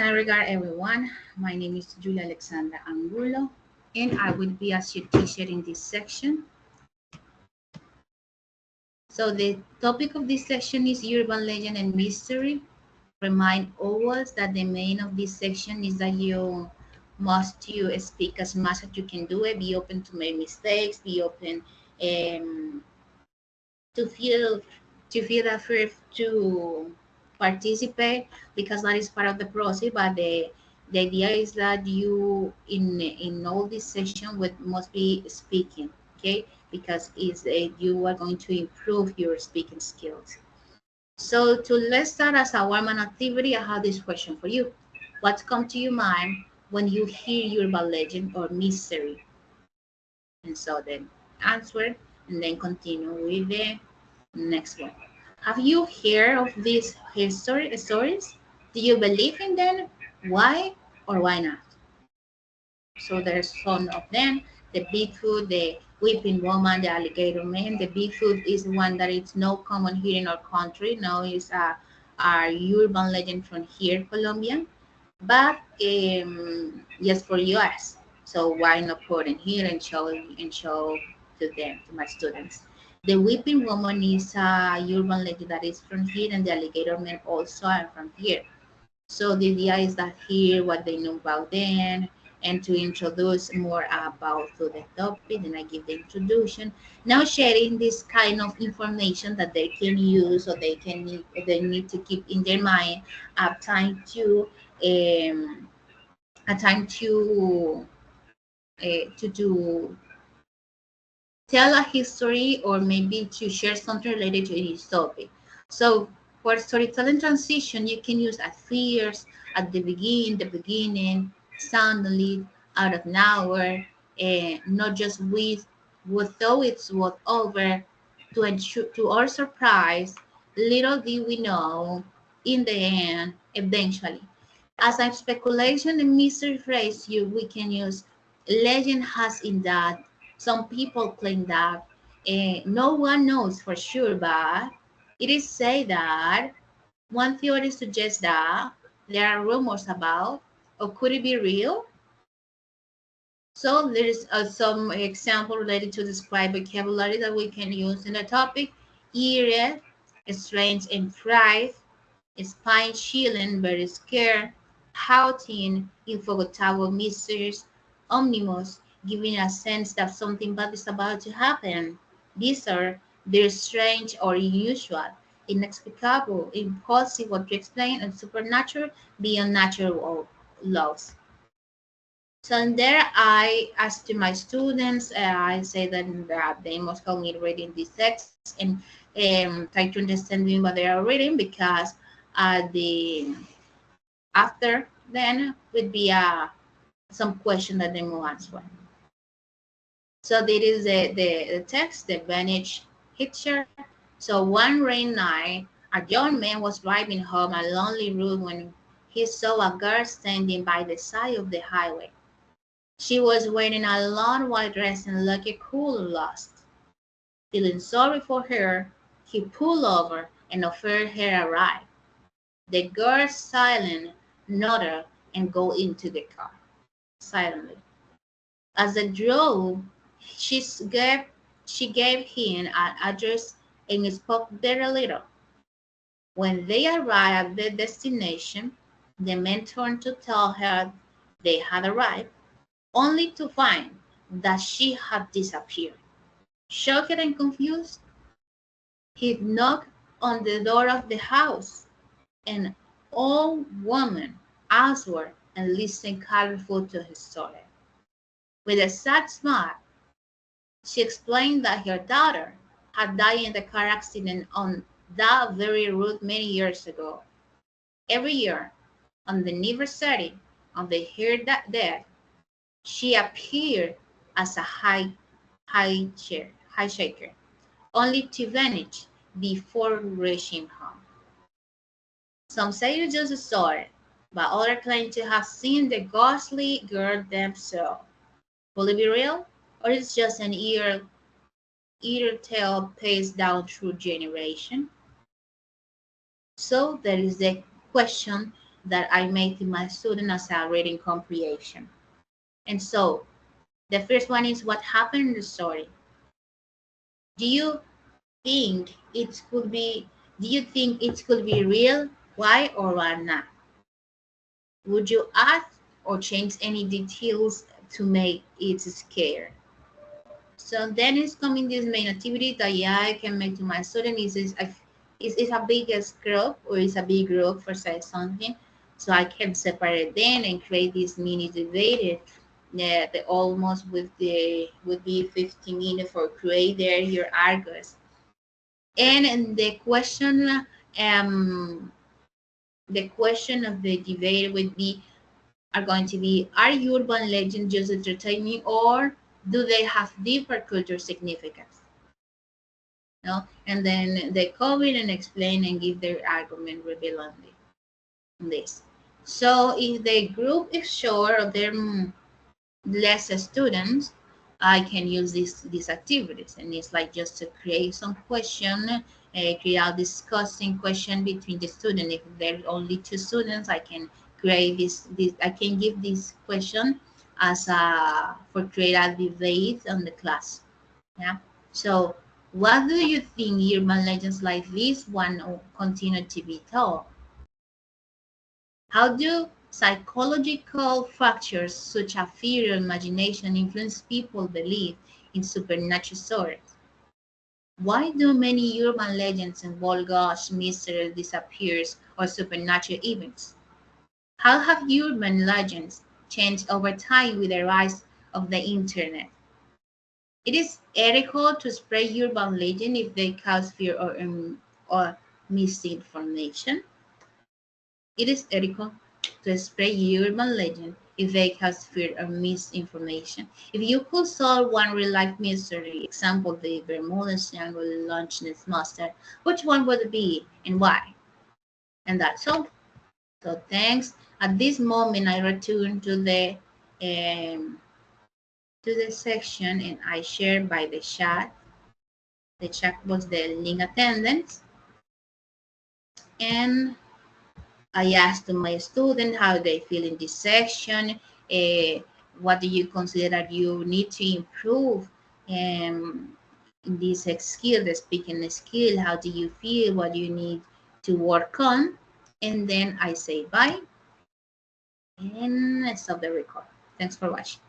Kind regard everyone. My name is Julia Alexandra Angulo, and I will be as your teacher in this section. So the topic of this section is urban legend and mystery. Remind always that the main of this section is that you speak as much as you can do it. Be open to make mistakes. Be open um, to feel that free to participate because that is part of the process. But the idea is that you in all this session would must be speaking, okay? Because it's you are going to improve your speaking skills. So to let's start as a warm-up activity, I have this question for you. What comes to your mind when you hear urban legend or mystery? And so then answer and then continue with the next one. Have you heard of these stories? Do you believe in them? Why or why not? So there's some of them. The Bigfoot, the Weeping Woman, the Alligator Man. The Bigfoot is one that is no common here in our country. No, it's a urban legend from here, Colombia, but just for US. So why not put in here and show to them, to my students? The Weeping Woman is a urban legend that is from here, and the Alligator Man also are from here. So the idea is that here what they know about them and to introduce more about to the topic, and I give the introduction. Now sharing this kind of information that they can use or they need to keep in their mind at time to um, a time to tell a history or maybe to share something related to this topic. So for storytelling transition, you can use at fears, at the beginning, suddenly, out of nowhere, and not just with though it's what over to ensure to our surprise, little did we know in the end, eventually. As a speculation and mystery phrase we can use legend has in that some people claim that no one knows for sure, but it is said that one theory suggests that there are rumors about, or could it be real? So there is some example related to describe vocabulary that we can use in the topic. Eerie, strange and fright, spine chilling, very scared, haunting, unforgettable, mysterious, ominous, giving a sense that something bad is about to happen. These are very strange or unusual, inexplicable, impossible to explain, and supernatural beyond natural laws. So in there, I asked to my students, I say that they must help me reading these texts and try to understand what they are reading because the after then would be some question that they will answer. So this is the text, the Vantage Hitcher. So one rainy night, a young man was driving home a lonely road when he saw a girl standing by the side of the highway. She was wearing a long white dress and looked cool and lost. Feeling sorry for her, he pulled over and offered her a ride. The girl silently nodded and got into the car silently. As they drove, she gave she gave him an address and spoke very little. When they arrived at the destination, the man turned to tell her they had arrived, only to find that she had disappeared. Shocked and confused, he knocked on the door of the house. An old woman answered and listened carefully to his story. With a sad smile, she explained that her daughter had died in the car accident on that very road many years ago. Every year, on the anniversary of her death, she appeared as a high shaker, only to vanish before reaching home. Some say it's just a story, but others claim to have seen the ghostly girl themselves. Will it be real, or is it just an ear tale passed down through generation? So there is the question that I made to my student as a reading comprehension. And so the first one is what happened in the story. Do you think it could be do you think it could be real? Why or why not? Would you add or change any details to make it scare? So then is coming this main activity that I can make to my student is a biggest group or is a big group for say something. So I can separate them and create this mini debate. Yeah, the almost with the would be 15 minutes for create there your arguments. And um the question of the debate would be are going to be are urban legends just entertaining or do they have deeper cultural significance? No? And then they come in and explain and give their argument reveal on this. So if the group is sure of their less students, I can use these activities, and it's like just to create some question, create a discussing question between the student. If there are only two students, I can create this. I can give this question as a for create a debate on the class. Yeah. So, what do you think urban legends like this one continue to be told? How do psychological factors such as fear or imagination influence people believe in supernatural stories? Why do many urban legends involve ghosts, mysterious disappears, or supernatural events? How have urban legends changed over time with the rise of the internet? It is ethical to spread urban legend if they cause fear or misinformation. It is ethical to spread urban legend if they cause fear or misinformation. If you could solve one real-life mystery, example the Bermuda Triangle launchness monster, which one would it be and why? And that's all. So thanks. At this moment, I return um, to the section and I share by the chat. The chat was the link attendance, and I asked my student how they feel in this section. What do you consider that you need to improve in this skill, the speaking skill? How do you feel? What do you need to work on? And then I say bye and I stop the record. Thanks for watching.